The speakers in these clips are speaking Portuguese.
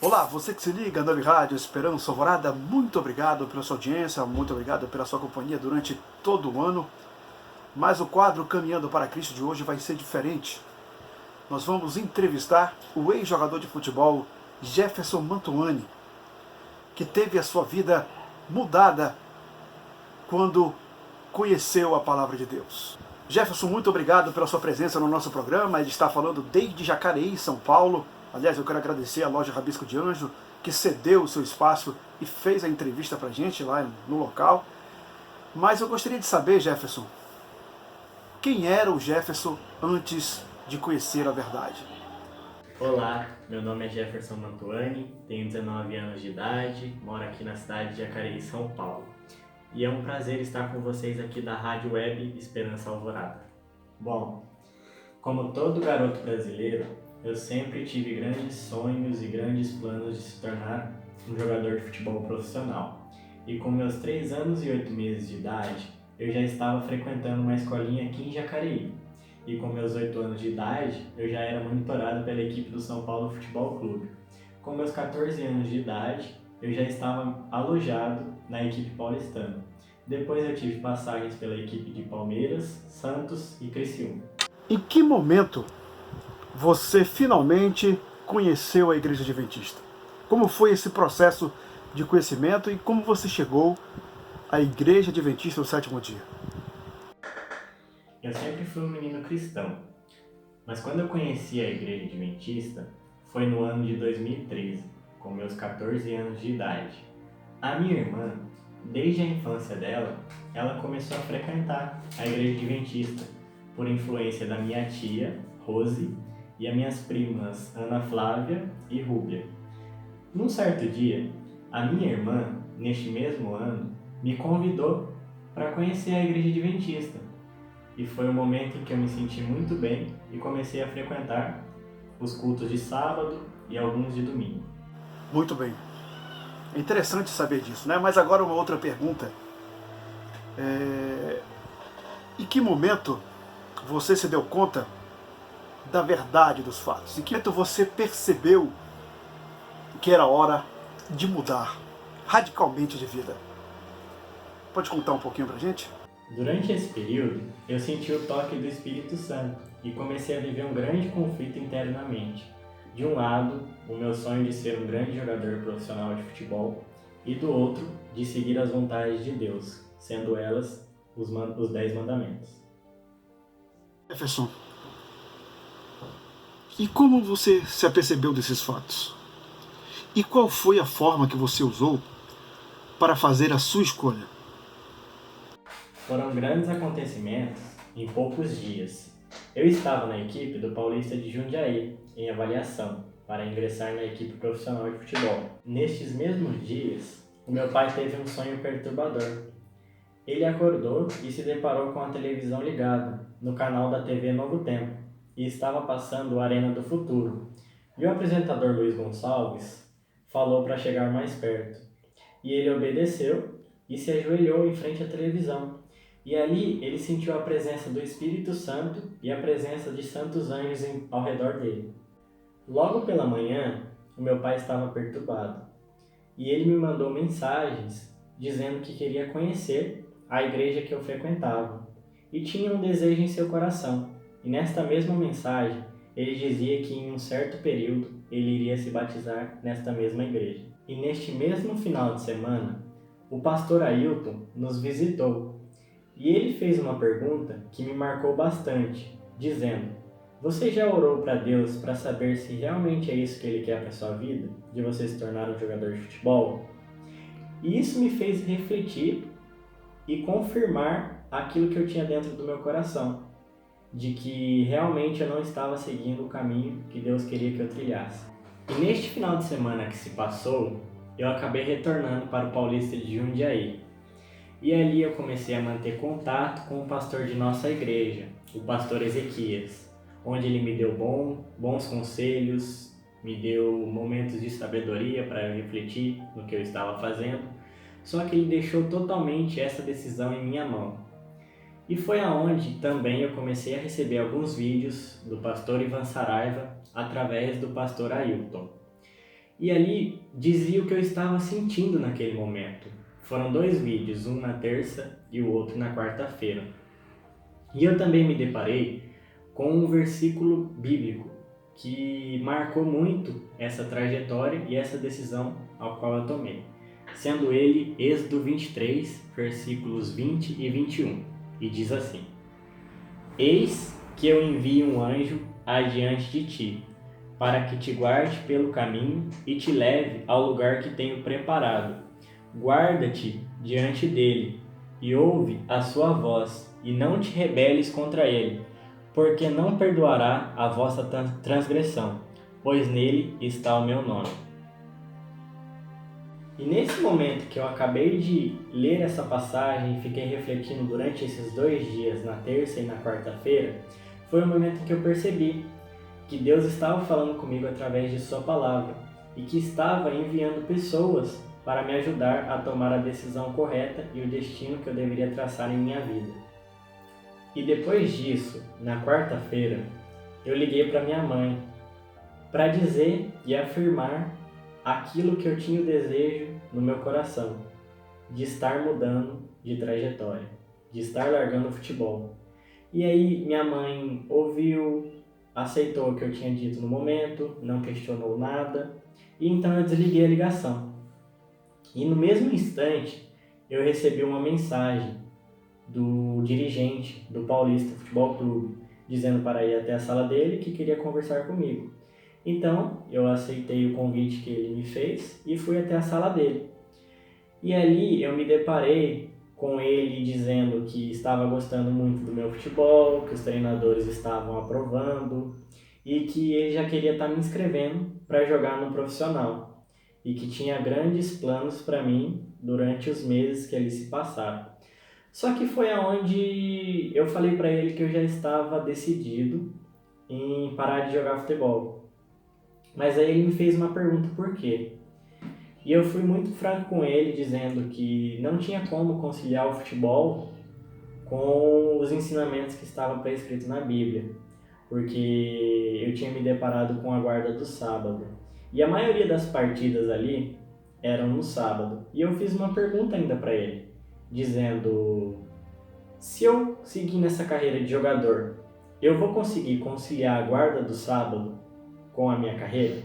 Olá, você que se liga na Web Rádio Esperança Alvorada, muito obrigado pela sua audiência, muito obrigado pela sua companhia durante todo o ano. Mas o quadro Caminhando para Cristo de hoje vai ser diferente. Nós vamos entrevistar o ex-jogador de futebol Jefferson Mantuani, que teve a sua vida mudada quando conheceu a Palavra de Deus. Jefferson, muito obrigado pela sua presença no nosso programa. Ele está falando desde Jacareí, São Paulo. Aliás, eu quero agradecer à loja Rabisco de Anjo, que cedeu o seu espaço e fez a entrevista para a gente lá no local. Mas eu gostaria de saber, Jefferson, quem era o Jefferson antes de conhecer a verdade? Olá, meu nome é Jefferson Mantuani, tenho 19 anos de idade, moro aqui na cidade de Jacareí, São Paulo. E é um prazer estar com vocês aqui da Rádio Web Esperança Alvorada. Bom, como todo garoto brasileiro, eu sempre tive grandes sonhos e grandes planos de se tornar um jogador de futebol profissional. E com meus 3 anos e 8 meses de idade, eu já estava frequentando uma escolinha aqui em Jacareí. E com meus 8 anos de idade, eu já era monitorado pela equipe do São Paulo Futebol Clube. Com meus 14 anos de idade, eu já estava alojado na equipe paulistana. Depois eu tive passagens pela equipe de Palmeiras, Santos e Criciúma. Em que momento você finalmente conheceu a Igreja Adventista? Como foi esse processo de conhecimento e como você chegou à Igreja Adventista do Sétimo Dia? Eu sempre fui um menino cristão, mas quando eu conheci a Igreja Adventista foi no ano de 2013, com meus 14 anos de idade. A minha irmã, desde a infância dela, ela começou a frequentar a Igreja Adventista por influência da minha tia, Rose, e as minhas primas Ana Flávia e Rúbia. Num certo dia, a minha irmã, neste mesmo ano, me convidou para conhecer a Igreja Adventista. E foi um momento em que eu me senti muito bem e comecei a frequentar os cultos de sábado e alguns de domingo. Muito bem. É interessante saber disso, né? Mas agora uma outra pergunta. Em que momento você se deu conta da verdade dos fatos? Em que momento você percebeu que era hora de mudar radicalmente de vida? Pode contar um pouquinho pra gente? Durante esse período, eu senti o toque do Espírito Santo e comecei a viver um grande conflito internamente. De um lado, o meu sonho de ser um grande jogador profissional de futebol e do outro, de seguir as vontades de Deus, sendo elas os 10 mandamentos. Jefferson, e como você se apercebeu desses fatos? E qual foi a forma que você usou para fazer a sua escolha? Foram grandes acontecimentos em poucos dias. Eu estava na equipe do Paulista de Jundiaí, em avaliação, para ingressar na equipe profissional de futebol. Nestes mesmos dias, o meu pai teve um sonho perturbador. Ele acordou e se deparou com a televisão ligada, no canal da TV Novo Tempo, e estava passando o Arena do Futuro. E o apresentador Luiz Gonçalves falou para chegar mais perto. E ele obedeceu e se ajoelhou em frente à televisão. E ali ele sentiu a presença do Espírito Santo e a presença de santos anjos ao redor dele. Logo pela manhã, o meu pai estava perturbado. E ele me mandou mensagens dizendo que queria conhecer a igreja que eu frequentava. E tinha um desejo em seu coração. E nesta mesma mensagem, ele dizia que em um certo período ele iria se batizar nesta mesma igreja. E neste mesmo final de semana, o pastor Ailton nos visitou. E ele fez uma pergunta que me marcou bastante, dizendo: você já orou para Deus para saber se realmente é isso que Ele quer para sua vida? De você se tornar um jogador de futebol? E isso me fez refletir e confirmar aquilo que eu tinha dentro do meu coração, de que realmente eu não estava seguindo o caminho que Deus queria que eu trilhasse. E neste final de semana que se passou, eu acabei retornando para o Paulista de Jundiaí. E ali eu comecei a manter contato com o pastor de nossa igreja, o pastor Ezequias, onde ele me deu bons conselhos, me deu momentos de sabedoria para eu refletir no que eu estava fazendo, só que ele deixou totalmente essa decisão em minha mão. E foi aonde também eu comecei a receber alguns vídeos do pastor Ivan Saraiva através do pastor Ailton. E ali dizia o que eu estava sentindo naquele momento. Foram 2 vídeos, um na terça e o outro na quarta-feira. E eu também me deparei com um versículo bíblico que marcou muito essa trajetória e essa decisão ao qual eu tomei, sendo ele Êxodo 23, versículos 20 e 21, e diz assim: Eis que eu envio um anjo adiante de ti, para que te guarde pelo caminho e te leve ao lugar que tenho preparado. Guarda-te diante dele e ouve a sua voz, e não te rebeles contra ele, porque não perdoará a vossa transgressão, pois nele está o meu nome. E nesse momento que eu acabei de ler essa passagem e fiquei refletindo durante esses 2 dias, na terça e na quarta-feira, foi o momento em que eu percebi que Deus estava falando comigo através de sua palavra e que estava enviando pessoas para me ajudar a tomar a decisão correta e o destino que eu deveria traçar em minha vida. E depois disso, na quarta-feira, eu liguei para minha mãe para dizer e afirmar aquilo que eu tinha o desejo no meu coração, de estar mudando de trajetória, de estar largando o futebol. E aí minha mãe ouviu, aceitou o que eu tinha dito no momento, não questionou nada, e então eu desliguei a ligação. E no mesmo instante eu recebi uma mensagem do dirigente do Paulista Futebol Clube, dizendo para ir até a sala dele que queria conversar comigo. Então, eu aceitei o convite que ele me fez e fui até a sala dele. E ali eu me deparei com ele dizendo que estava gostando muito do meu futebol, que os treinadores estavam aprovando e que ele já queria estar me inscrevendo para jogar no profissional e que tinha grandes planos para mim durante os meses que ali se passaram. Só que foi aonde eu falei para ele que eu já estava decidido em parar de jogar futebol. Mas aí ele me fez uma pergunta: por quê? E eu fui muito franco com ele, dizendo que não tinha como conciliar o futebol com os ensinamentos que estavam prescritos na Bíblia, porque eu tinha me deparado com a guarda do sábado. E a maioria das partidas ali eram no sábado. E eu fiz uma pergunta ainda para ele, dizendo: se eu seguir nessa carreira de jogador, eu vou conseguir conciliar a guarda do sábado com a minha carreira?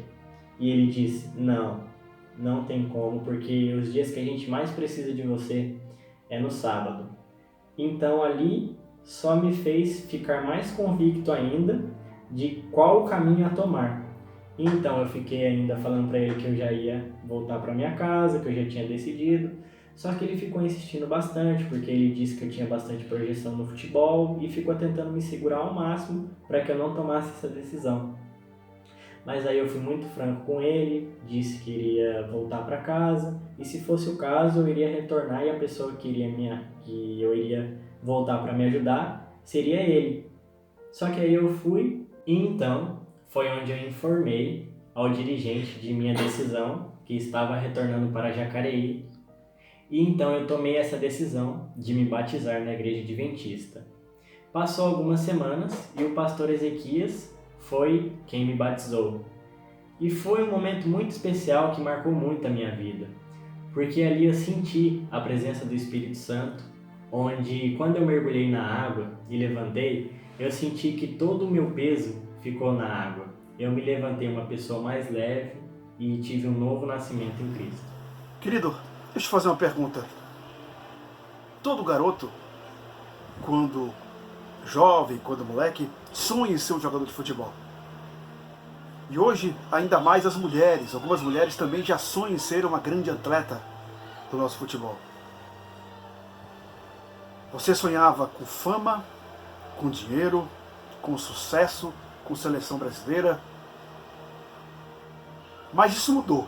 E ele disse: não tem como, porque os dias que a gente mais precisa de você é no sábado. Então ali só me fez ficar mais convicto ainda de qual o caminho a tomar. Então eu fiquei ainda falando para ele que eu já ia voltar para minha casa, que eu já tinha decidido. Só que ele ficou insistindo bastante, porque ele disse que eu tinha bastante projeção no futebol e ficou tentando me segurar ao máximo para que eu não tomasse essa decisão. Mas aí eu fui muito franco com ele, disse que iria voltar para casa e, se fosse o caso, eu iria retornar e a pessoa que eu iria voltar para me ajudar seria ele. Só que aí eu fui e então foi onde eu informei ao dirigente de minha decisão, que estava retornando para Jacareí, e então eu tomei essa decisão de me batizar na igreja adventista. Passou algumas semanas e o pastor Ezequias foi quem me batizou. E foi um momento muito especial que marcou muito a minha vida, porque ali eu senti a presença do Espírito Santo, onde quando eu mergulhei na água e levantei, eu senti que todo o meu peso ficou na água. Eu me levantei uma pessoa mais leve e tive um novo nascimento em Cristo. Querido, deixa eu te fazer uma pergunta. Todo garoto, quando jovem, quando moleque, sonha em ser um jogador de futebol. E hoje, ainda mais as mulheres. Algumas mulheres também já sonham em ser uma grande atleta do nosso futebol. Você sonhava com fama, com dinheiro, com sucesso, com seleção brasileira. Mas isso mudou.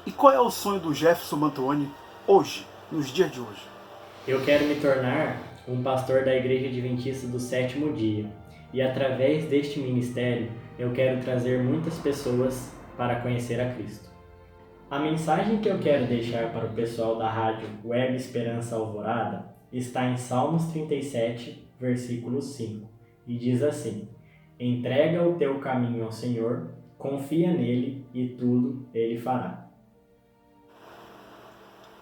E qual é o sonho do Jefferson Mantuani hoje, nos dias de hoje? Eu quero me tornar um pastor da Igreja Adventista do Sétimo Dia. E através deste ministério, eu quero trazer muitas pessoas para conhecer a Cristo. A mensagem que eu quero deixar para o pessoal da rádio Web Esperança Alvorada está em Salmos 37, versículo 5, e diz assim: entrega o teu caminho ao Senhor, Confia nele e tudo ele fará.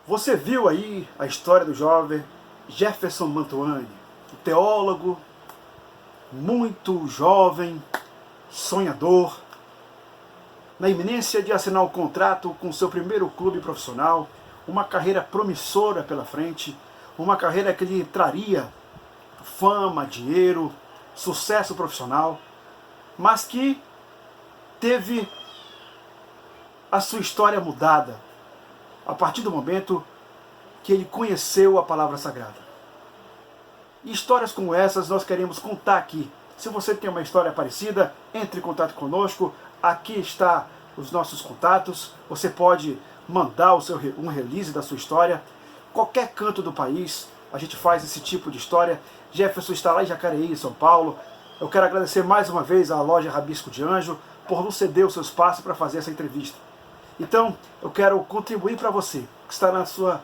Você viu aí a história do jovem Jefferson Mantuani, um teólogo muito jovem, sonhador, na iminência de assinar um contrato com seu primeiro clube profissional, uma carreira promissora pela frente, uma carreira que lhe traria fama, dinheiro, sucesso profissional, mas que teve a sua história mudada a partir do momento que ele conheceu a palavra sagrada. E histórias como essas nós queremos contar aqui. Se você tem uma história parecida, entre em contato conosco. Aqui está os nossos contatos. Você pode mandar um release da sua história. Qualquer canto do país a gente faz esse tipo de história. Jefferson está lá em Jacareí, em São Paulo. Eu quero agradecer mais uma vez à loja Rabisco de Anjo por nos ceder o seu espaço para fazer essa entrevista. Então, eu quero contribuir para você que está na sua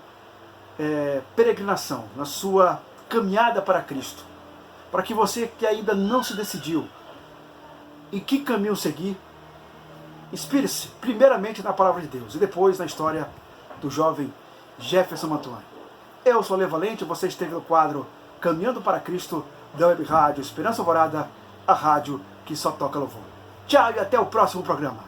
peregrinação, na sua caminhada para Cristo, para que você que ainda não se decidiu em que caminho seguir, inspire-se primeiramente na palavra de Deus e depois na história do jovem Jefferson Mantuani. Eu sou Lê Valente, você esteve no quadro Caminhando para Cristo da Web Rádio Esperança Alvorada, a rádio que só toca louvor. Tchau e até o próximo programa.